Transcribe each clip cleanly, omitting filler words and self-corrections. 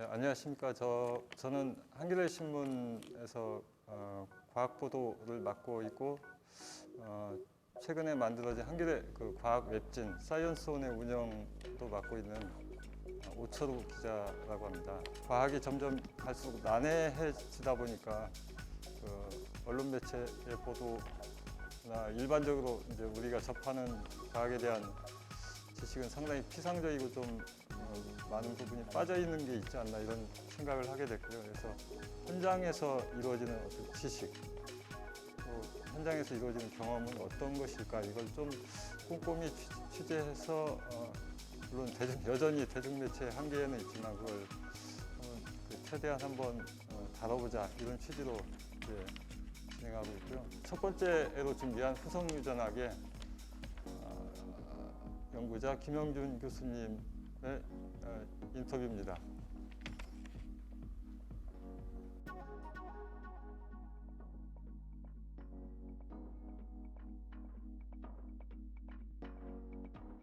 네, 안녕하십니까. 저는 한겨레 신문에서 과학 보도를 맡고 있고 최근에 만들어진 한겨레 과학 웹진 사이언스온의 운영도 맡고 있는 오철우 기자라고 합니다. 과학이 점점 갈수록 난해해지다 보니까 언론 매체의 보도나 일반적으로 이제 우리가 접하는 과학에 대한 지식은 상당히 피상적이고 좀 많은 부분이 빠져 있는 게 있지 않나 이런 생각을 하게 됐고요. 그래서 현장에서 이루어지는 어떤 지식, 또 현장에서 이루어지는 경험은 어떤 것일까 이걸 좀 꼼꼼히 취재해서 물론 여전히 대중매체의 한계에는 있지만 그걸 최대한 한번 다뤄보자 이런 취지로 진행하고 있고요. 첫 번째로 준비한 후성유전학의 연구자 김영준 교수님의 인터뷰입니다.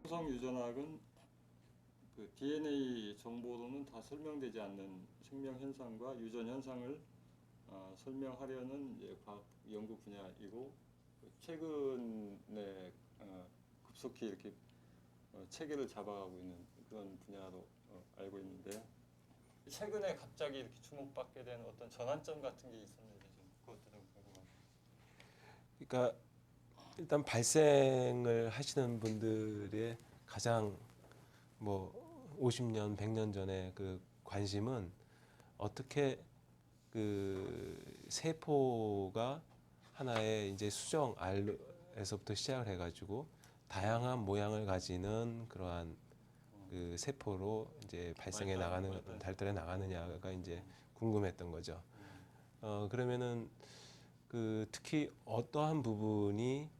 후성유전학은 DNA 정보로는 다 설명되지 않는 생명 현상과 유전 현상을 설명하려는 과학 연구 분야이고 최근에 급속히 이렇게 체계를 잡아가고 있는 그런 분야로 알고 있는데요. 최근에 갑자기 이렇게 주목받게 된 어떤 전환점 같은 게 있었는지 그것도 좀 궁금합니다. 그러니까 일단 발생을 하시는 분들의 가장 50년, 100년 전에 그 관심은 어떻게 그 세포가 하나의 이제 수정 알에서부터 시작을 해가지고 다양한 모양을 가지는 그러한 그 세포로 이제 발생해 나가는 달달해 나가느냐가 이제 궁금했던 거죠. 그러면은 특히 어떠한 부분이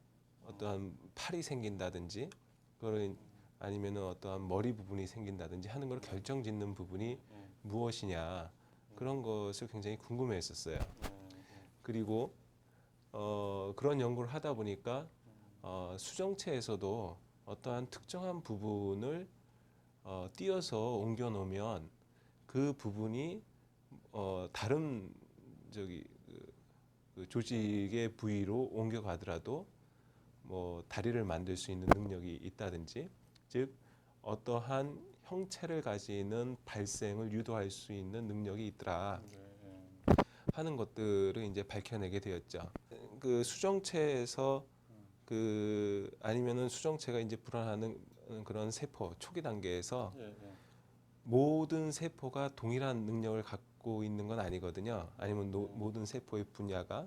어떠한 팔이 생긴다든지 그런 아니면은 어떠한 머리 부분이 생긴다든지 하는 걸 결정짓는 부분이 무엇이냐 그런 것을 굉장히 궁금해했었어요. 그리고 그런 연구를 하다 보니까 수정체에서도 어떠한 특정한 부분을 띄어서 옮겨 놓으면 그 부분이 다른 그 조직의 부위로 옮겨가더라도 다리를 만들 수 있는 능력이 있다든지 즉 어떠한 형체를 가지는 발생을 유도할 수 있는 능력이 있더라 하는 것들을 이제 밝혀내게 되었죠. 그 수정체에서 아니면은 수정체가 이제 불안하는 그런 세포 초기 단계에서 모든 세포가 동일한 능력을 갖고 있는 건 아니거든요. 아니면 모든 세포의 분야가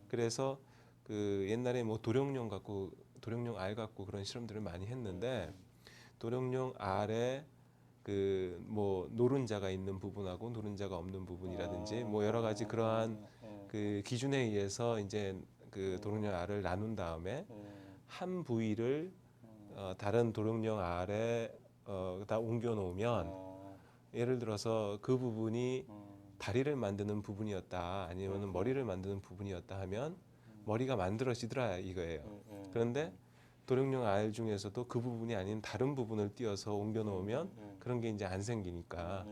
그래서 옛날에 도룡뇽 알 갖고 그런 실험들을 많이 했는데 도룡뇽 알에 노른자가 있는 부분하고 노른자가 없는 부분이라든지 여러 가지 그러한 기준에 의해서 이제 도룡뇽 알을 나눈 다음에 한 부위를 다른 도룡뇽 알에 다 옮겨 놓으면 예를 들어서 그 부분이 다리를 만드는 부분이었다 아니면 머리를 만드는 부분이었다 하면 머리가 만들어지더라 이거예요. 그런데 도룡뇽 알 중에서도 그 부분이 아닌 다른 부분을 띄어서 옮겨 놓으면 그런 게 이제 안 생기니까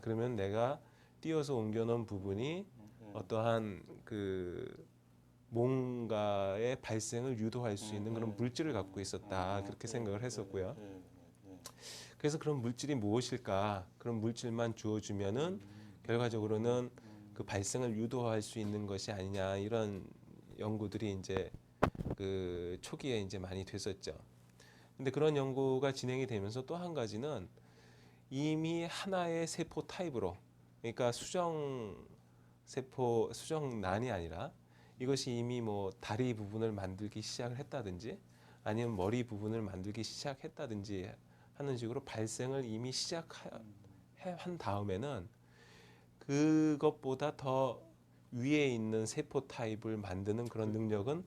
그러면 내가 띄어서 옮겨 놓은 부분이 어떠한 뭔가의 발생을 유도할 수 있는 그런 물질을 갖고 있었다 그렇게 생각을 했었고요. 그래서 그런 물질이 무엇일까? 그런 물질만 주어주면은 결과적으로는 그 발생을 유도할 수 있는 것이 아니냐 이런 연구들이 이제 초기에 이제 많이 됐었죠. 근데 그런 연구가 진행이 되면서 또 한 가지는 이미 하나의 세포 타입으로 그러니까 수정난이 아니라 이것이 이미 다리 부분을 만들기 시작을 했다든지 아니면 머리 부분을 만들기 시작했다든지 하는 식으로 발생을 이미 시작한 다음에는 그것보다 더 위에 있는 세포 타입을 만드는 그런 능력은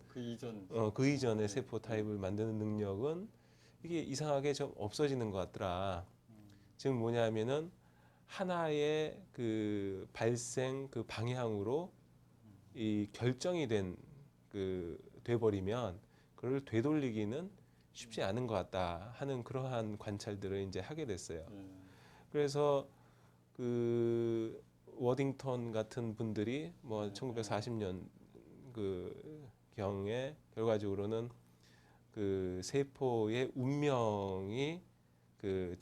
그 이전의 세포 타입을 만드는 능력은 이게 이상하게 좀 없어지는 것 같더라. 지금 뭐냐면은 하나의 발생 방향으로 이 결정이 돼버리면 그걸 되돌리기는 쉽지 않은 것 같다 하는 그러한 관찰들을 이제 하게 됐어요. 그래서 그 워딩턴 같은 분들이 뭐 1940년 그 경에 결과적으로는 그 세포의 운명이 그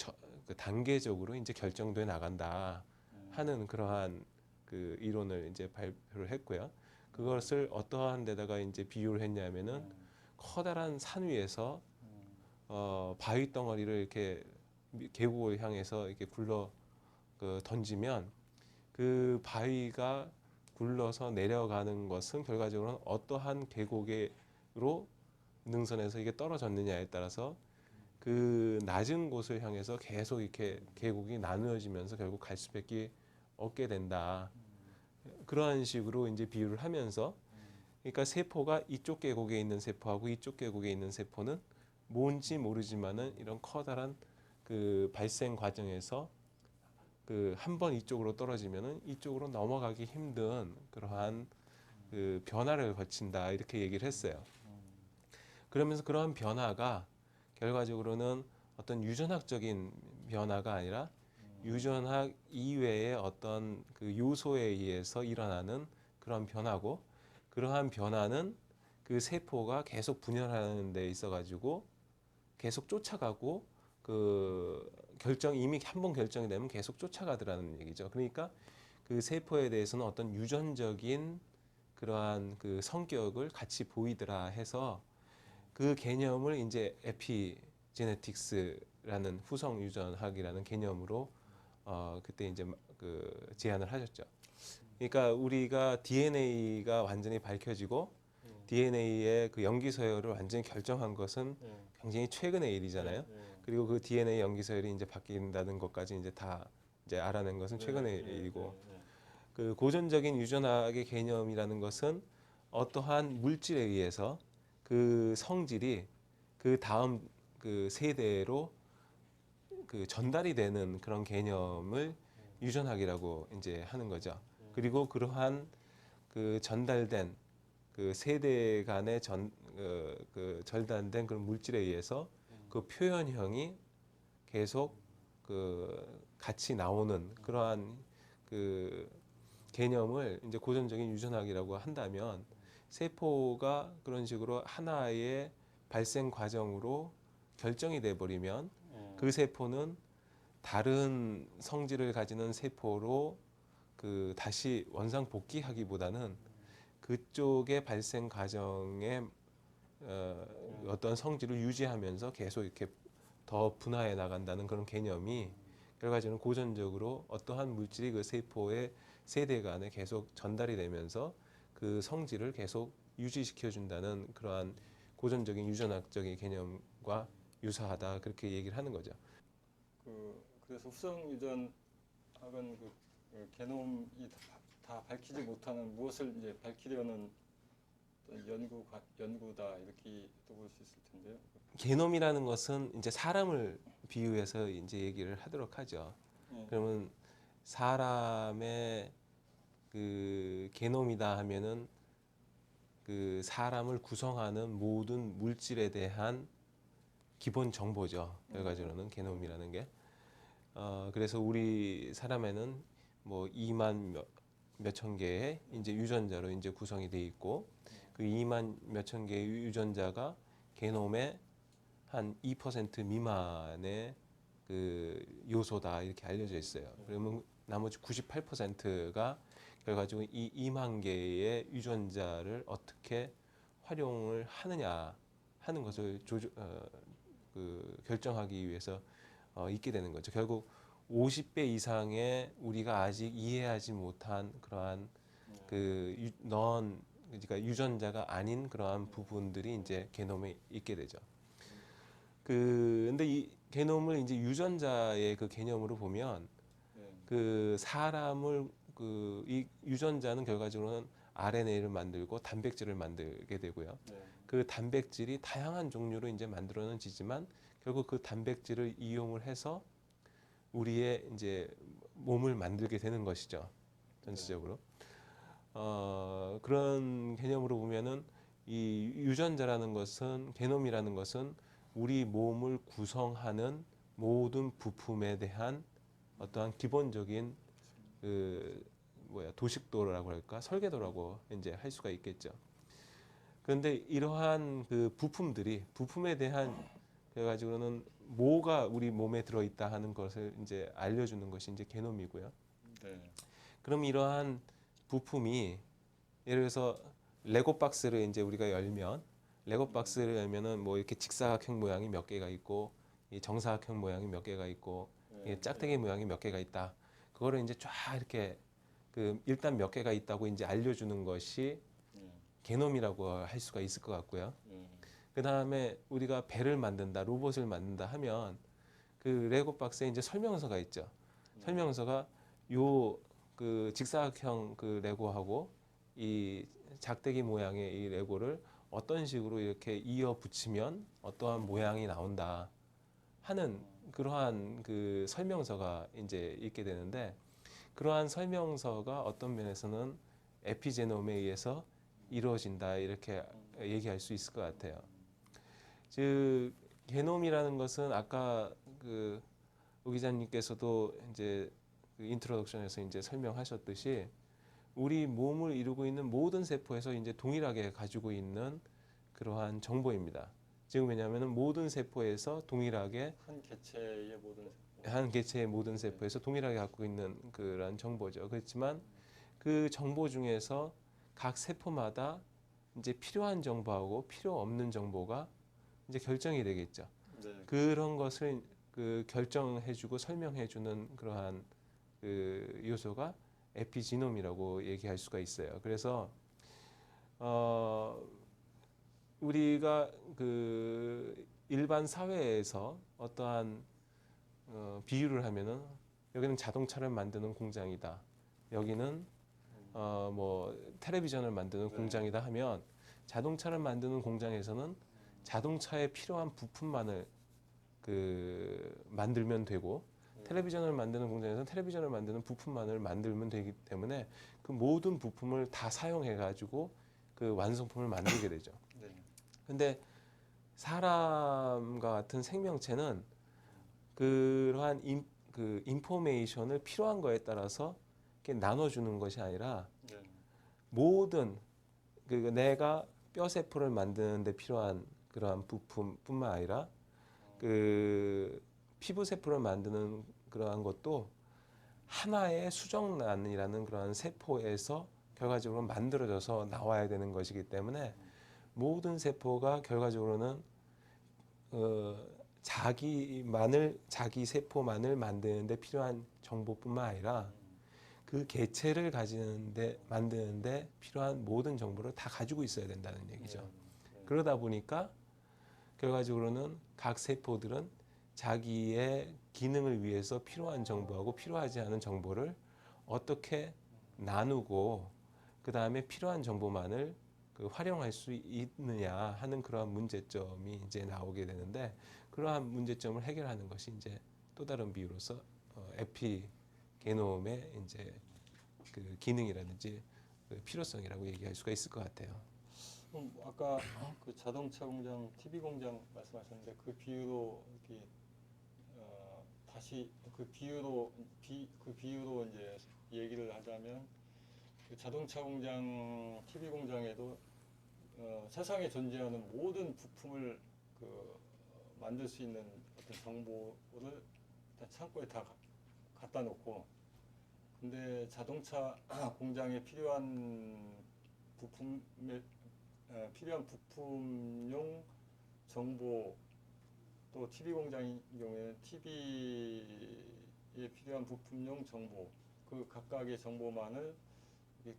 단계적으로 이제 결정돼 나간다 하는 그러한 그 이론을 이제 발표를 했고요. 그것을 어떠한 데다가 이제 비유를 했냐면은 커다란 산 위에서 바위 덩어리를 이렇게 계곡을 향해서 이렇게 굴러 던지면 그 바위가 굴러서 내려가는 것은 결과적으로는 어떠한 계곡으로 능선에서 이게 떨어졌느냐에 따라서 그 낮은 곳을 향해서 계속 이렇게 계곡이 나누어지면서 결국 갈 수밖에 없게 된다. 그러한 식으로 이제 비유를 하면서 그러니까 세포가 이쪽 계곡에 있는 세포하고 이쪽 계곡에 있는 세포는 뭔지 모르지만은 이런 커다란 그 발생 과정에서 그 한 번 이쪽으로 떨어지면은 이쪽으로 넘어가기 힘든 그러한 그 변화를 거친다 이렇게 얘기를 했어요. 그러면서 그러한 변화가 결과적으로는 어떤 유전학적인 변화가 아니라 유전학 이외의 어떤 그 요소에 의해서 일어나는 그런 변화고 그러한 변화는 그 세포가 계속 분열하는 데 있어 가지고 계속 쫓아가고 그 이미 한 번 결정이 되면 계속 쫓아가더라는 얘기죠. 그러니까 그 세포에 대해서는 어떤 유전적인 그러한 그 성격을 같이 보이더라 해서 그 개념을 이제 에피제네틱스라는 후성 유전학이라는 개념으로 그때 이제 그 제안을 하셨죠. 그러니까 우리가 DNA가 완전히 밝혀지고 DNA의 그 염기 서열을 완전히 결정한 것은 굉장히 최근의 일이잖아요. 그리고 그 DNA 염기 서열이 이제 바뀐다는 것까지 이제 다 이제 알아낸 것은 최근의 일이고 그 고전적인 유전학의 개념이라는 것은 어떠한 물질에 의해서 그 성질이 그 다음 그 세대로 그 전달이 되는 그런 개념을 유전학이라고 이제 하는 거죠. 그리고 그러한 그 전달된 그 세대 간의 그 절단된 그런 물질에 의해서 그 표현형이 계속 그 같이 나오는 그러한 그 개념을 이제 고전적인 유전학이라고 한다면 세포가 그런 식으로 하나의 발생 과정으로 결정이 돼 버리면 그 세포는 다른 성질을 가지는 세포로 그 다시 원상 복귀하기보다는 그쪽의 발생 과정에 어떤 성질을 유지하면서 계속 이렇게 더 분화해 나간다는 그런 개념이 결과적으로 고전적으로 어떠한 물질이 그 세포의 세대 간에 계속 전달이 되면서 그 성질을 계속 유지시켜 준다는 그러한 고전적인 유전학적인 개념과 유사하다 그렇게 얘기를 하는 거죠. 그래서 후성 유전학은 그 게놈이 다 밝히지 못하는 무엇을 이제 밝히려는 연구다 이렇게 또 볼 수 있을 텐데요. 게놈이라는 것은 이제 사람을 비유해서 이제 얘기를 하도록 하죠. 그러면 사람의 그 게놈이다 하면은 그 사람을 구성하는 모든 물질에 대한 기본 정보죠. 결과적으로는 게놈이라는 게. 그래서 우리 사람에는 뭐 2만 몇천 개의 이제 유전자로 이제 구성이 돼 있고 그 2만 몇천 개의 유전자가 게놈의 한 2% 미만의 그 요소다 이렇게 알려져 있어요. 그러면 나머지 98%가 결과적으로 이 2만 개의 유전자를 어떻게 활용을 하느냐 하는 것을 결정하기 위해서 있게 되는 거죠. 결국 50배 이상의 우리가 아직 이해하지 못한 그러한 그러니까 유전자가 아닌 그러한 부분들이 이제 게놈에 있게 되죠. 근데 이 게놈을 이제 유전자의 그 개념으로 보면 그 사람을 이 유전자는 결과적으로는 RNA를 만들고 단백질을 만들게 되고요. 그 단백질이 다양한 종류로 이제 만들어지지만 결국 그 단백질을 이용을 해서 우리의 이제 몸을 만들게 되는 것이죠. 전체적으로. 그런 개념으로 보면은 이 유전자라는 것은 게놈이라는 것은 우리 몸을 구성하는 모든 부품에 대한 어떠한 기본적인 그 도식도라고 할까 설계도라고 이제 할 수가 있겠죠. 그런데 이러한 그 부품에 대한 그래가지고는 뭐가 우리 몸에 들어있다 하는 것을 이제 알려주는 것이 이제 게놈이고요. 네. 그럼 이러한 부품이 예를 들어서 레고 박스를 이제 우리가 열면 레고 박스를 열면은 뭐 이렇게 직사각형 모양이 몇 개가 있고 이 정사각형 모양이 몇 개가 있고 이 짝대기 모양이 몇 개가 있다. 그거를 이제 쫙 이렇게 그 일단 몇 개가 있다고 이제 알려주는 것이 게놈이라고 할 수가 있을 것 같고요. 그 다음에 우리가 배를 만든다, 로봇을 만든다 하면 그 레고 박스에 이제 설명서가 있죠. 설명서가 요 그 직사각형 그 레고하고 이 작대기 모양의 이 레고를 어떤 식으로 이렇게 이어 붙이면 어떠한 모양이 나온다 하는 그러한 그 설명서가 이제 있게 되는데 그러한 설명서가 어떤 면에서는 에피제놈에 의해서 이루어진다 이렇게 얘기할 수 있을 것 같아요. 즉 게놈이라는 것은 아까 그 오 기자님께서도 이제 그 인트로덕션에서 이제 설명하셨듯이 우리 몸을 이루고 있는 모든 세포에서 이제 동일하게 가지고 있는 그러한 정보입니다. 지금 왜냐하면 모든 세포에서 동일하게 한 개체의 모든 세포에서 동일하게 갖고 있는 그런 정보죠. 그렇지만 그 정보 중에서 각 세포마다 이제 필요한 정보하고 필요 없는 정보가 이제 결정이 되겠죠. 네. 그런 것을 그 결정해주고 설명해주는 그러한 그 요소가 에피지놈이라고 얘기할 수가 있어요. 그래서 우리가 그 일반 사회에서 어떠한 비유를 하면은 여기는 자동차를 만드는 공장이다. 여기는 뭐 텔레비전을 만드는 공장이다 하면 자동차를 만드는 공장에서는 자동차에 필요한 부품만을 그 만들면 되고 텔레비전을 만드는 공장에서는 텔레비전을 만드는 부품만을 만들면 되기 때문에 그 모든 부품을 다 사용해 가지고 그 완성품을 만들게 되죠. 네. 근데 사람과 같은 생명체는 그러한 그 인포메이션을 필요한 거에 따라서 이렇게 나눠주는 것이 아니라 네. 모든 그 내가 뼈세포를 만드는데 필요한 그러한 부품뿐만 아니라 그 피부세포를 만드는 그러한 것도 하나의 수정란이라는 그러한 세포에서 결과적으로 만들어져서 나와야 되는 것이기 때문에 모든 세포가 결과적으로는 자기 세포만을 만드는데 필요한 정보뿐만 아니라 그 개체를 만드는데 필요한 모든 정보를 다 가지고 있어야 된다는 얘기죠. 그러다 보니까 결과적으로는 각 세포들은 자기의 기능을 위해서 필요한 정보하고 필요하지 않은 정보를 어떻게 나누고 그 다음에 필요한 정보만을 그 활용할 수 있느냐 하는 그러한 문제점이 이제 나오게 되는데 그러한 문제점을 해결하는 것이 이제 또 다른 비유로서 에피게놈의 이제 그 기능이라든지 그 필요성이라고 얘기할 수가 있을 것 같아요. 그럼 아까 그 자동차 공장, TV 공장 말씀하셨는데 그 비유로 이렇게 다시 그 비유로 이제 얘기를 하자면 그 자동차 공장, TV 공장에도 세상에 존재하는 모든 부품을 만들 수 있는 어떤 정보를 일단 창고에 다 갖다 놓고 근데 자동차 공장에 필요한 부품용 정보 또 TV 공장의 경우에는 TV에 필요한 부품용 정보 그 각각의 정보만을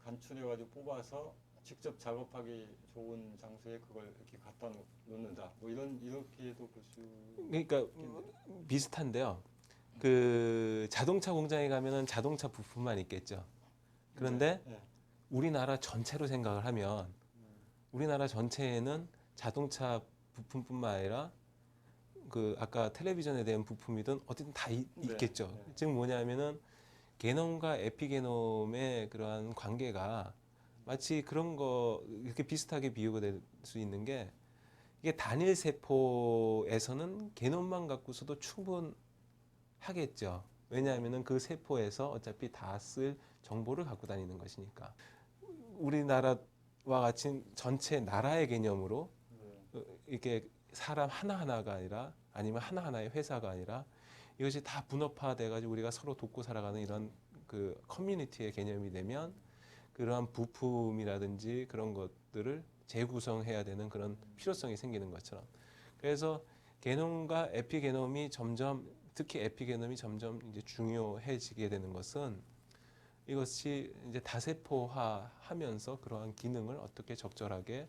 간추려가지고 뽑아서 직접 작업하기 좋은 장소에 그걸 이렇게 갖다 놓는다. 뭐 이렇게도 볼 수. 그러니까 비슷한데요. 그 자동차 공장에 가면은 자동차 부품만 있겠죠. 그런데 네. 우리나라 전체로 생각을 하면 우리나라 전체에는 자동차 부품뿐만 아니라 그 아까 텔레비전에 대한 부품이든 어디든 다 있겠죠. 네. 즉 뭐냐면은 게놈과 에피게놈의 그러한 관계가 마치 그런 거 이렇게 비슷하게 비유가 될 수 있는 게 이게 단일 세포에서는 게놈만 갖고서도 충분하겠죠. 왜냐하면은 그 세포에서 어차피 다 쓸 정보를 갖고 다니는 것이니까. 우리나라와 같이 전체 나라의 개념으로 이게 사람 하나하나가 아니라 아니면 하나하나의 회사가 아니라 이것이 다 분업화돼 가지고 우리가 서로 돕고 살아가는 이런 그 커뮤니티의 개념이 되면 그러한 부품이라든지 그런 것들을 재구성해야 되는 그런 필요성이 생기는 것처럼. 그래서 게놈과 에피게놈이 점점, 특히 에피게놈이 점점 이제 중요해지게 되는 것은 이것이 이제 다세포화하면서 그러한 기능을 어떻게 적절하게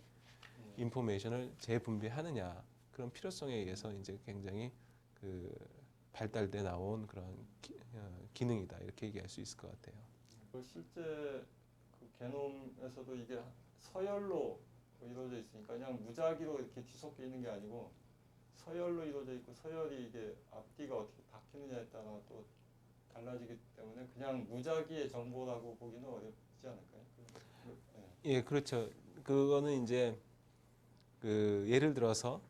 인포메이션을 재분배하느냐, 그런 필요성에 의해서 이제 굉장히 그 발달돼 나온 그런 기능이다, 이렇게 얘기할 수 있을 것 같아요. 실제 그 게놈에서도 이게 서열로 이루어져 있으니까 그냥 무작위로 이렇게 뒤섞여 있는 게 아니고 서열로 이루어져 있고, 서열이 이게 앞뒤가 어떻게 바뀌느냐에 따라 또 달라지기 때문에 그냥 무작위의 정보라고 보기는 어렵지 않을까요? 예, 그렇죠. 그거는 이제 그 예를 들어서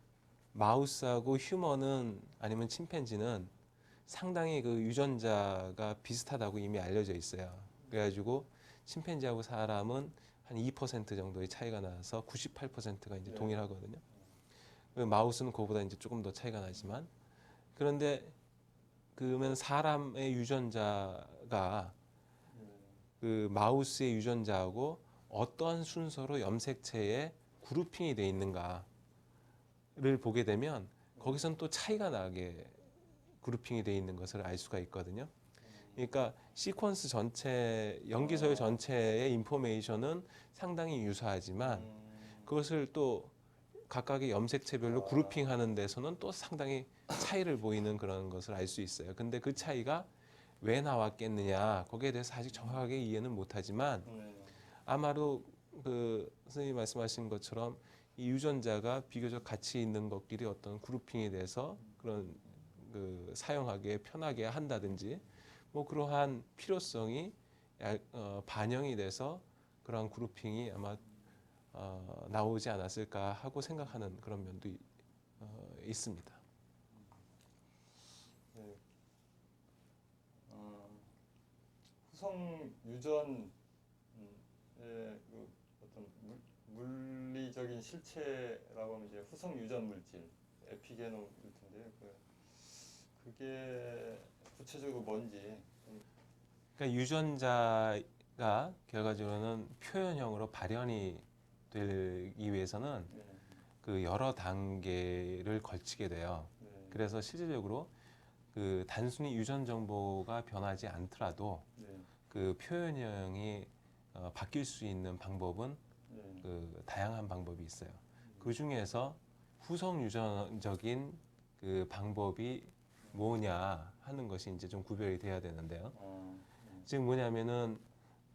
마우스하고 휴먼은 아니면 침팬지는 상당히 그 유전자가 비슷하다고 이미 알려져 있어요. 그래가지고 침팬지하고 사람은 한 2% 정도의 차이가 나서 98%가 이제 동일하거든요. 마우스는 그거보다 이제 조금 더 차이가 나지만, 그런데 그러면 사람의 유전자가 그 마우스의 유전자하고 어떤 순서로 염색체에 그룹핑이 돼 있는가를 보게 되면 거기선 또 차이가 나게 그룹핑이 돼 있는 것을 알 수가 있거든요. 그러니까 시퀀스 전체, 염기서열 전체의 인포메이션은 상당히 유사하지만 그것을 또 각각의 염색체별로 그룹핑하는 데서는 또 상당히 차이를 보이는 그런 것을 알 수 있어요. 근데 그 차이가 왜 나왔겠느냐, 거기에 대해서 아직 정확하게 이해는 못하지만 아마도 그 선생님이 말씀하신 것처럼 이 유전자가 비교적 가치 있는 것끼리 어떤 그룹핑에 대해서 그런 그 사용하기에 편하게 한다든지 뭐 그러한 필요성이 반영이 돼서 그러한 그룹핑이 아마 나오지 않았을까 하고 생각하는 그런 면도 있습니다. 네. 후성 유전의 그 어떤 물리적인 실체라고 하면 이제 후성 유전 물질, 에피게놈일 텐데요. 그게 구체적으로 뭔지. 그러니까 유전자가 결과적으로는 표현형으로 발현이 되기 위해서는 그 여러 단계를 걸치게 돼요. 그래서 실질적으로 그 단순히 유전 정보가 변하지 않더라도 그 표현형이 바뀔 수 있는 방법은 그 다양한 방법이 있어요. 그 중에서 후성 유전적인 그 방법이 뭐냐 하는 것이 이제 좀 구별이 돼야 되는데요. 즉 뭐냐면은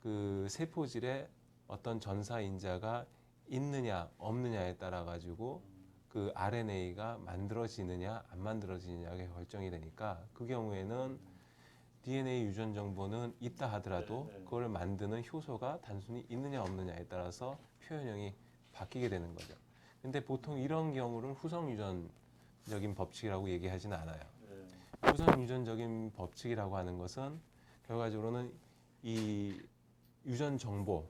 그 세포질에 어떤 전사인자가 있느냐 없느냐에 따라 가지고 그 RNA가 만들어지느냐 안 만들어지느냐가 결정이 되니까, 그 경우에는 DNA 유전 정보는 있다 하더라도 그걸 만드는 효소가 단순히 있느냐 없느냐에 따라서 표현형이 바뀌게 되는 거죠. 근데 보통 이런 경우를 후성 유전적인 법칙이라고 얘기하지는 않아요. 후성 유전적인 법칙이라고 하는 것은 결과적으로는 이 유전 정보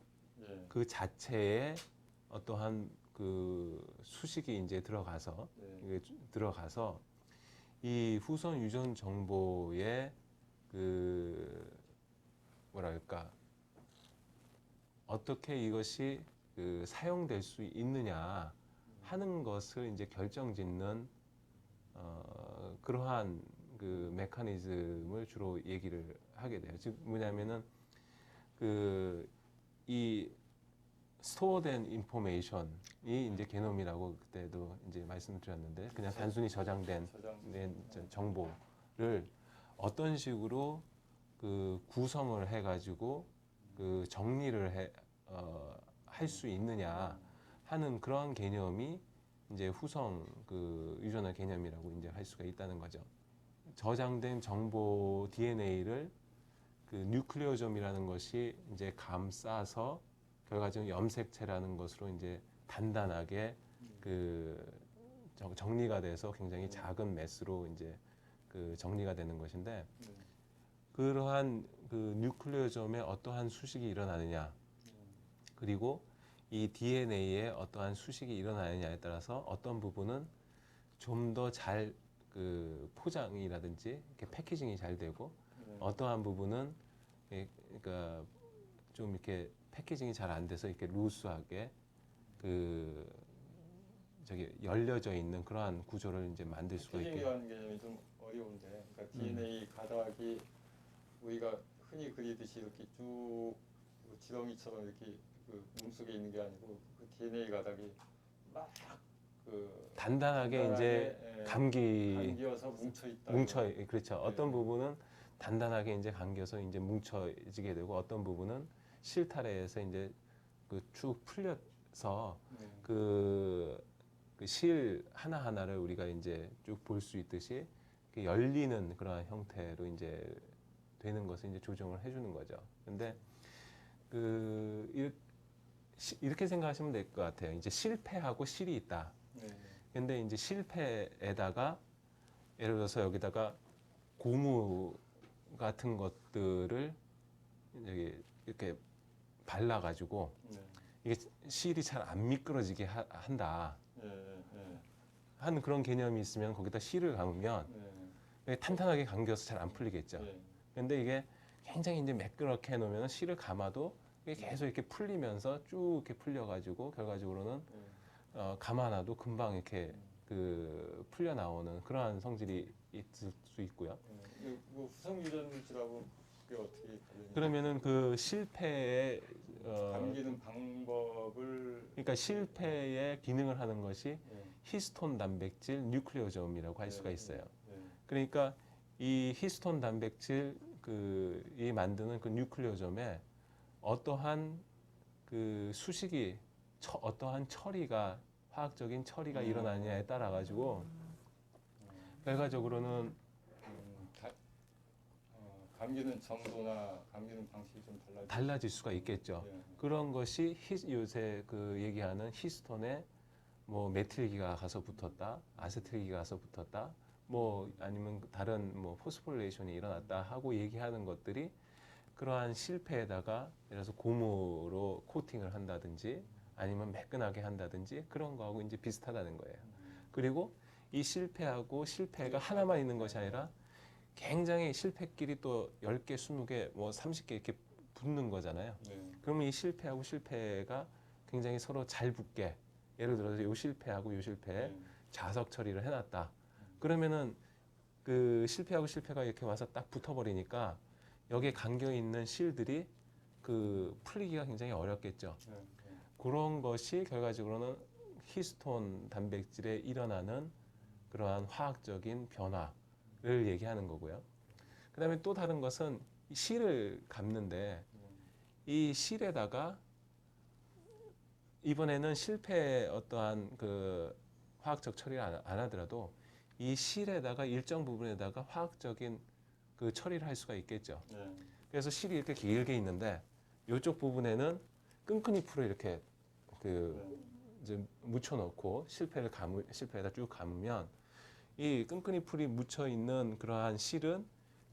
그 자체에 어떠한 그 수식이 이제 들어가서 이 후성 유전 정보의 그 뭐랄까 어떻게 이것이 그 사용될 수 있느냐 하는 것을 이제 결정짓는 그러한 그 메커니즘을 주로 얘기를 하게 돼요. 즉 뭐냐면은 그 이 스토어된 인포메이션이 이제 게놈이라고 그때도 이제 말씀드렸는데, 그냥 단순히 저장된 정보를 어떤 식으로 그 구성을 해가지고 그 정리를 할 수 있느냐 하는 그런 개념이 이제 후성 그 유전의 개념이라고 이제 할 수가 있다는 거죠. 저장된 정보 DNA를 그 뉴클레오점이라는 것이 이제 감싸서 결과적으로 염색체라는 것으로 이제 단단하게 그 정리가 돼서 굉장히 작은 매스로 이제 그 정리가 되는 것인데, 그러한 그 뉴클레오점에 어떠한 수식이 일어나느냐, 그리고 이 DNA에 어떠한 수식이 일어나느냐에 따라서 어떤 부분은 좀 더 잘 그 포장이라든지 이렇게 패키징이 잘 되고, 어떠한 부분은 그러니까 좀 이렇게 패키징이 잘 안 돼서 이렇게 루스하게 그 저기 열려져 있는 그러한 구조를 이제 만들 수가 있게. 패키징이라는 개념이 좀 어려운데, 그러니까 DNA 가닥이 우리가 흔히 그리듯이 이렇게 쭉 지렁이처럼 이렇게 그 몸속에 있는 게 아니고 그 DNA 가닥이 막그 단단하게 이제 감기어서 뭉쳐 있다. 그렇죠. 어떤 부분은 단단하게 이제 감겨서 이제 뭉쳐지게 되고, 어떤 부분은 실타래에서 이제 그 쭉 풀려서 그 실 하나 하나를 우리가 이제 쭉 볼 수 있듯이 열리는 그러한 형태로 이제 되는 것을 이제 조정을 해주는 거죠. 근데 그 이렇게 생각하시면 될 것 같아요. 이제 실패하고 실이 있다. 근데 이제 실패에다가 예를 들어서 여기다가 고무 같은 것들을 이렇게 발라가지고 이게 실이 잘 안 미끄러지게 한다. 하는 그런 개념이 있으면 거기다 실을 감으면 탄탄하게 감겨서 잘 안 풀리겠죠. 근데 이게 굉장히 이제 매끄럽게 해놓으면 실을 감아도 이게 계속 이렇게 풀리면서 쭉 이렇게 풀려가지고 결과적으로는 감아놔도 금방 이렇게 그 풀려 나오는 그러한 성질이 있을 수 있고요. 뭐 후성 유전물질하고 그게 어떻게 관련이? 그러면은 그 실패의 감기는 방법을 그러니까 실패의 기능을 하는 것이 히스톤 단백질 뉴클레오점이라고 할 수가 있어요. 그러니까 이 히스톤 단백질 이 만드는 그 뉴클레오점에 어떠한 그 수식이 어떠한 처리가 화학적인 처리가 일어나느냐에 따라 가지고 결과적으로는 감기는 정도나 감기는 방식이 좀 달라질 수가 있겠죠. 그런 것이 요새 그 얘기하는 히스톤에 뭐 메틸기가 가서 붙었다, 아세틸기가 가서 붙었다, 뭐 아니면 다른 뭐 포스포리레이션이 일어났다 하고 얘기하는 것들이 그러한 실패에다가 예를 들어서 고무로 코팅을 한다든지 아니면 매끈하게 한다든지 그런 거하고 이제 비슷하다는 거예요. 그리고 이 실패하고 실패가 하나만 있는 것이 아니라 굉장히 실패끼리 또 10개, 20개, 뭐 30개 이렇게 붙는 거잖아요. 그러면 이 실패하고 실패가 굉장히 서로 잘 붙게, 예를 들어서 요 실패하고 요 실패에 자석 처리를 해놨다. 그러면은 그 실패하고 실패가 이렇게 와서 딱 붙어버리니까 여기에 감겨 있는 실들이 그 풀리기가 굉장히 어렵겠죠. 그런 것이 결과적으로는 히스톤 단백질에 일어나는 그러한 화학적인 변화를 얘기하는 거고요. 그 다음에 또 다른 것은 실을 감는데 이 실에다가 이번에는 실패의 어떠한 그 화학적 처리를 안 하더라도 이 실에다가 일정 부분에다가 화학적인 그 처리를 할 수가 있겠죠. 그래서 실이 이렇게 길게 있는데 이쪽 부분에는 끈끈이 풀을 이렇게 그 이제 묻혀놓고 실패에다 쭉 감으면 이 끈끈이 풀이 묻혀 있는 그러한 실은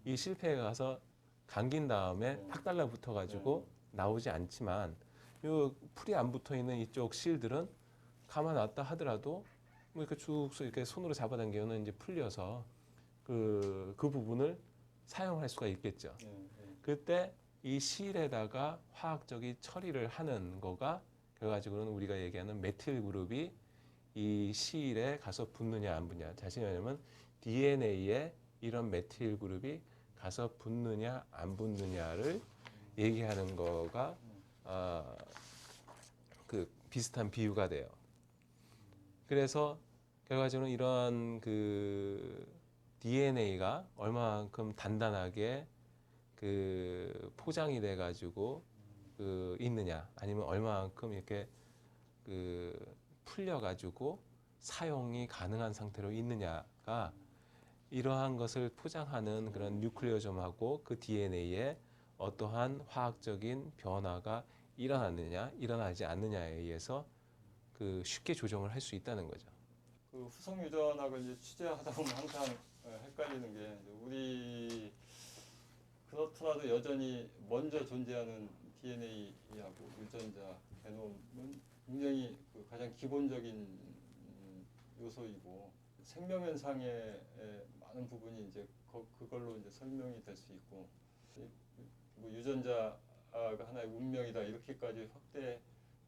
이 실패에 가서 감긴 다음에 팍 달라붙어 가지고 나오지 않지만 이 풀이 안 붙어 있는 이쪽 실들은 감아놨다 하더라도 뭐 이렇게 쭉 이렇게 손으로 잡아당기면 이제 풀려서 그 부분을 사용할 수가 있겠죠. 그때 이 실에다가 화학적인 처리를 하는 거가 결과적으로는 우리가 얘기하는 메틸 그룹이 이 실에 가서 붙느냐 안 붙느냐. 자신이 왜냐면 DNA에 이런 메틸 그룹이 가서 붙느냐 안 붙느냐를 얘기하는 거가 그 비슷한 비유가 돼요. 그래서 결과적으로 이러한 그 DNA가 얼마만큼 단단하게 그 포장이 돼 가지고 그 있느냐, 아니면 얼마만큼 이렇게 그 풀려 가지고 사용이 가능한 상태로 있느냐가 이러한 것을 포장하는 그런 뉴클레오점하고 그 DNA에 어떠한 화학적인 변화가 일어났느냐, 일어나지 않느냐에 의해서 그 쉽게 조정을 할 수 있다는 거죠. 그 후성 유전학을 이제 취재하다 보면 항상 헷갈리는 게 우리 그렇더라도 여전히 먼저 존재하는 DNA하고 유전자 게놈은 굉장히 그 가장 기본적인 요소이고 생명현상의 많은 부분이 이제 그걸로 이제 설명이 될 수 있고 뭐 유전자가 하나의 운명이다 이렇게까지 확대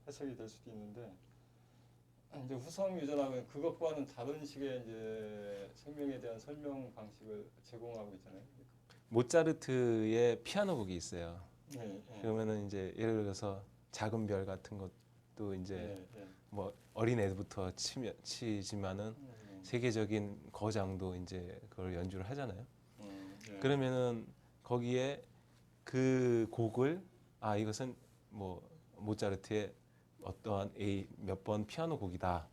해석이 될 수도 있는데 이제 후성 유전학은 그것과는 다른 식의 이제 생명에 대한 설명 방식을 제공하고 있잖아요. 모차르트의 피아노 곡이 있어요. 네, 네. 그러면은 이제 예를 들어서 작은 별 같은 것도 이제 네, 네. 뭐 어린 애부터 치지만은 세계적인 거장도 이제 그걸 연주를 하잖아요. 네. 그러면은 거기에 그 곡을 이것은 뭐 모차르트의 어떠한 A 몇 번 피아노 곡이다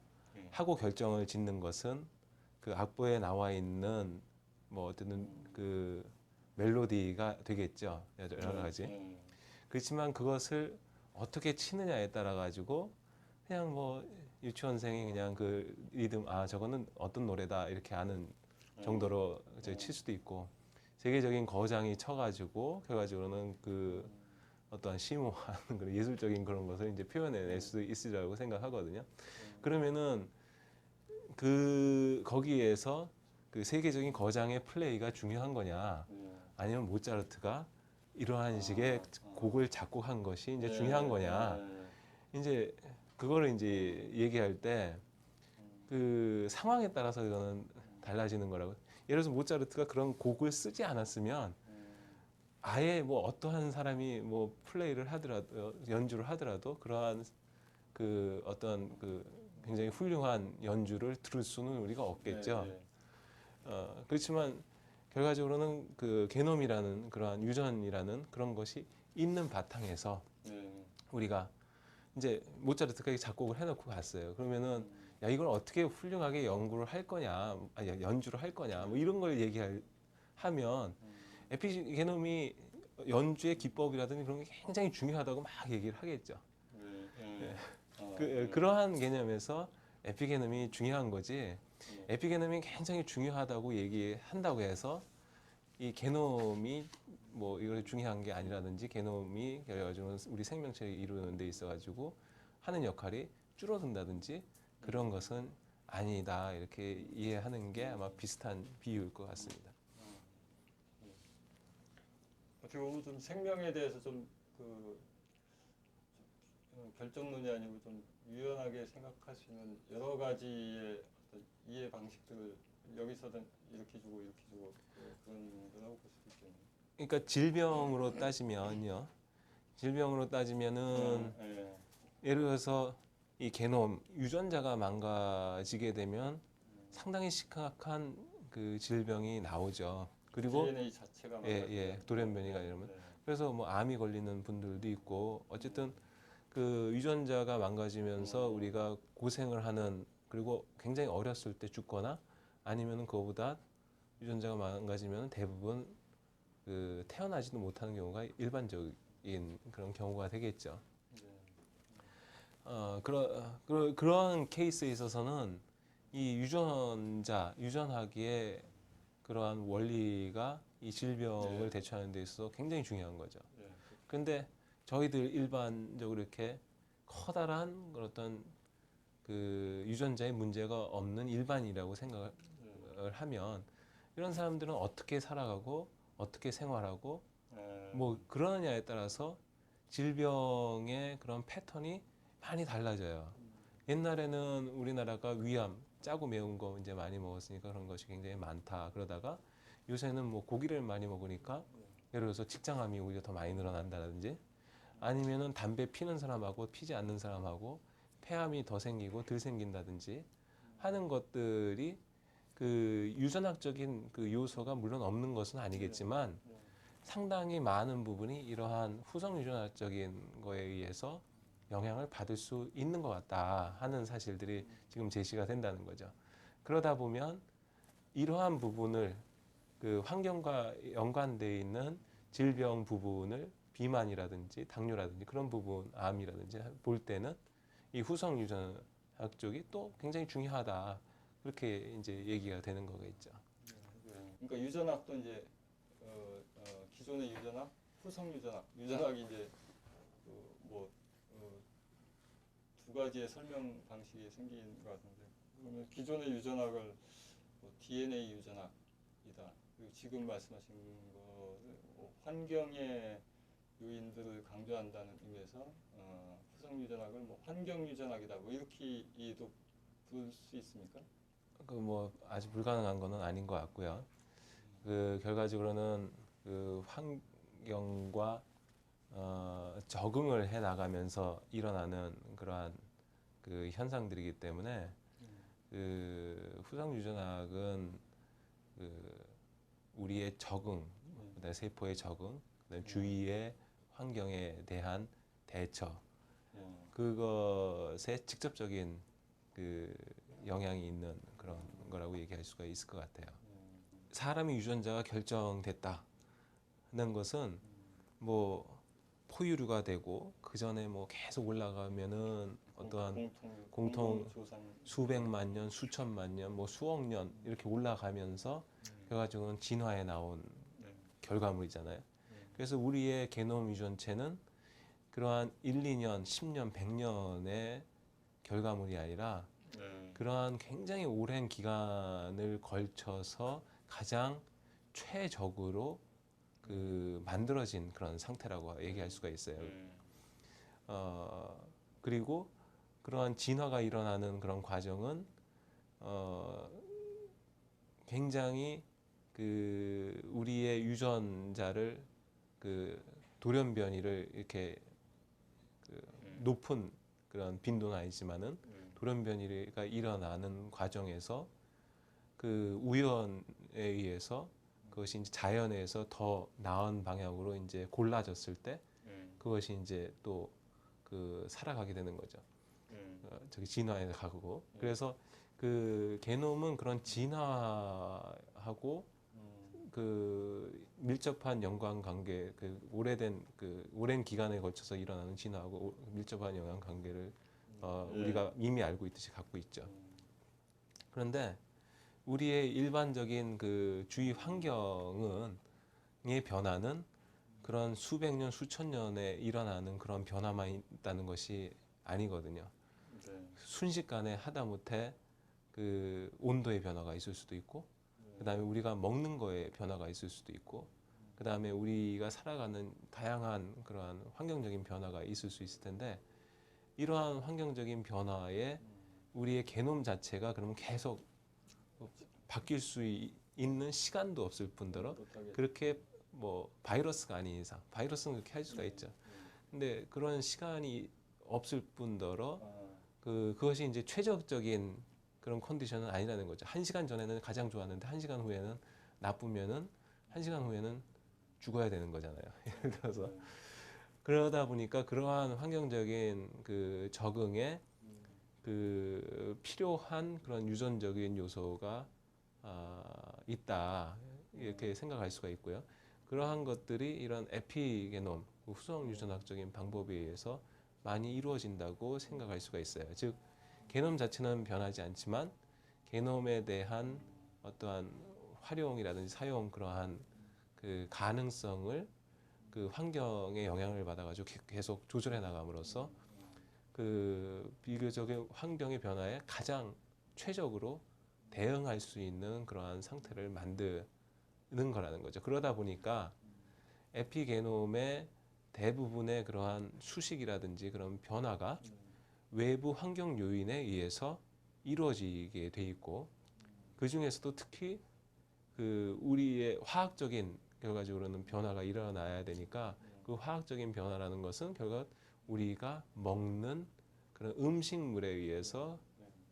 하고 결정을 짓는 것은 그 악보에 나와 있는 뭐 어떤 그 멜로디가 되겠죠. 여러 가지. 그렇지만 그것을 어떻게 치느냐에 따라 가지고 그냥 뭐 유치원생이 그냥 그 리듬 저거는 어떤 노래다 이렇게 아는 정도로 이제 칠 수도 있고 세계적인 거장이 쳐가지고 결과적으로는 그 어떠한 심오한 그런 예술적인 그런 것을 이제 표현해낼 수도 있으리라고 생각하거든요. 그러면은 그 거기에서 그 세계적인 거장의 플레이가 중요한 거냐 아니면 모차르트가 이러한 식의 곡을 작곡한 것이 이제 중요한 거냐 이제 그거를 이제 얘기할 때 그 상황에 따라서 이거는 달라지는 거라고. 예를 들어서 모차르트가 그런 곡을 쓰지 않았으면 아예 뭐 어떠한 사람이 뭐 플레이를 하더라도 연주를 하더라도 그러한 그 어떤 그 굉장히 훌륭한 연주를 들을 수는 우리가 없겠죠. 그렇지만 결과적으로는 그 게놈이라는 그러한 유전이라는 그런 것이 있는 바탕에서 우리가 이제 모차르트가 작곡을 해놓고 갔어요. 그러면은 야 이걸 어떻게 훌륭하게 연구를 할 거냐, 연주를 할 거냐, 뭐 이런 걸 얘기하면 에피게놈이 연주의 기법이라든지 그런 게 굉장히 중요하다고 막 얘기를 하겠죠. 그러한 개념에서 에피게놈이 중요한 거지. 에피게놈이 굉장히 중요하다고 얘기한다고 해서 이 게놈이 뭐 이거 중요한 게 아니라든지 게놈이 결과적으로 우리 생명체를 이루는 데 있어가지고 하는 역할이 줄어든다든지 그런 것은 아니다 이렇게 이해하는 게 아마 비슷한 비유일 것 같습니다. 어떻게 보면 좀 생명에 대해서 좀그 결정론이 아니고 좀 유연하게 생각할 수 있는 여러 가지의 어떤 이해 방식들을 여기서든 이렇게 주고 그런 거라고 볼 수도 있겠네요. 그러니까 질병으로 따지면요. 질병으로 따지면은 예를 들어서 이 게놈 유전자가 망가지게 되면 상당히 심각한 그 질병이 나오죠. 그리고 DNA 자체가 돌연변이가 이러면 그래서 뭐 암이 걸리는 분들도 있고 어쨌든 그 유전자가 망가지면서 우리가 고생을 하는 그리고 굉장히 어렸을 때 죽거나 아니면은 그거보다 유전자가 망가지면 대부분 그 태어나지도 못하는 경우가 일반적인 그런 경우가 되겠죠. 그런 케이스에 있어서는 이 유전학의 그러한 원리가 이 질병을 대처하는 데 있어서 굉장히 중요한 거죠. 근데 저희들 일반적으로 이렇게 커다란 어떤 그 유전자의 문제가 없는 일반이라고 생각을 하면 이런 사람들은 어떻게 살아가고 어떻게 생활하고 뭐 그러느냐에 따라서 질병의 그런 패턴이 많이 달라져요. 옛날에는 우리나라가 위암, 짜고 매운 거 이제 많이 먹었으니까 그런 것이 굉장히 많다. 그러다가 요새는 뭐 고기를 많이 먹으니까 예를 들어서 직장암이 오히려 더 많이 늘어난다든지 아니면은 담배 피는 사람하고 피지 않는 사람하고 폐암이 더 생기고 덜 생긴다든지 하는 것들이 그 유전학적인 그 요소가 물론 없는 것은 아니겠지만 상당히 많은 부분이 이러한 후성 유전학적인 거에 의해서 영향을 받을 수 있는 것 같다 하는 사실들이 지금 제시가 된다는 거죠. 그러다 보면 이러한 부분을 그 환경과 연관되어 있는 질병 부분을 비만이라든지 당뇨라든지 그런 부분, 암이라든지 볼 때는 이 후성 유전학 쪽이 또 굉장히 중요하다. 그렇게 이제 얘기가 되는 거겠죠. 그러니까 유전학도 이제 기존의 유전학, 후성 유전학, 유전학이 이제 두 가지의 설명 방식이 생긴 것 같은데, 그러면 기존의 유전학을 DNA 유전학이다. 그리고 지금 말씀하신 거를 환경의 요인들을 강조한다는 의미에서 후성 유전학을 환경 유전학이다. 이렇게도 부를 수 있습니까? 그 뭐 아주 불가능한 거는 아닌 것 같고요. 그 결과적으로는 그 환경과 적응을 해 나가면서 일어나는 그러한 그 현상들이기 때문에 그 후성 유전학은 그 우리의 적응, 그다음에 세포의 적응, 그다음에 주위의 환경에 대한 대처, 그것에 직접적인 그 영향이 있는 그런 거라고 얘기할 수가 있을 것 같아요. 사람의 유전자가 결정됐다는 것은 뭐 포유류가 되고 그 전에 뭐 계속 올라가면은 어떠한 공통 수백만 년, 수천만 년, 뭐 수억 년 이렇게 올라가면서 결과적으로는 진화해 나온 결과물이잖아요. 그래서 우리의 게놈 유전체는 그러한 1, 2년, 10년, 100년의 결과물이 아니라 그러한 굉장히 오랜 기간을 걸쳐서 가장 최적으로 그 만들어진 그런 상태라고 얘기할 수가 있어요. 그리고 그러한 진화가 일어나는 그런 과정은 굉장히 그 우리의 유전자를 그 돌연변이를 이렇게 그 높은 그런 빈도는 아니지만은 돌연변이가 일어나는 과정에서 그 우연에 의해서 그것이 이제 자연에서 더 나은 방향으로 이제 골라졌을 때 그것이 이제 또 그 살아가게 되는 거죠. 저기 진화에 가고 그래서 그 게놈은 그런 진화하고 그 밀접한 연관 관계, 그 오랜 기간에 걸쳐서 일어나는 진화하고 밀접한 연관 관계를 우리가 이미 알고 있듯이 갖고 있죠. 그런데 우리의 일반적인 그 주위 환경의 변화는 그런 수백 년, 수천 년에 일어나는 그런 변화만 있다는 것이 아니거든요. 순식간에 하다못해 그 온도의 변화가 있을 수도 있고, 그 다음에 우리가 먹는 거에 변화가 있을 수도 있고, 그 다음에 우리가 살아가는 다양한 그러한 환경적인 변화가 있을 수 있을 텐데, 이러한 환경적인 변화에 우리의 게놈 자체가 그러면 계속 바뀔 수 있는 시간도 없을 뿐더러 그렇게 뭐 바이러스가 아닌 이상, 바이러스는 그렇게 할 수가 있죠. 근데 그런 시간이 없을 뿐더러 그것이 이제 최적적인 그런 컨디션은 아니라는 거죠. 1시간 전에는 가장 좋았는데 1시간 후에는 나쁘면은 1시간 후에는 죽어야 되는 거잖아요. 예를 들어서 그러다 보니까 그러한 환경적인 그 적응에 그 필요한 그런 유전적인 요소가 있다 이렇게 생각할 수가 있고요. 그러한 것들이 이런 에피게놈 후성 유전학적인 방법에 의해서 많이 이루어진다고 생각할 수가 있어요. 즉 게놈 자체는 변하지 않지만 게놈에 대한 어떠한 활용이라든지 사용 그러한 그 가능성을 그 환경의 영향을 받아가지고 계속 조절해 나감으로써 그 비교적인 환경의 변화에 가장 최적으로 대응할 수 있는 그러한 상태를 만드는 거라는 거죠. 그러다 보니까 에피게놈의 대부분의 그러한 수식이라든지 그런 변화가 외부 환경 요인에 의해서 이루어지게 돼 있고 그 중에서도 특히 그 우리의 화학적인 결과적으로는 변화가 일어나야 되니까 그 화학적인 변화라는 것은 결국 우리가 먹는 그런 음식물에 의해서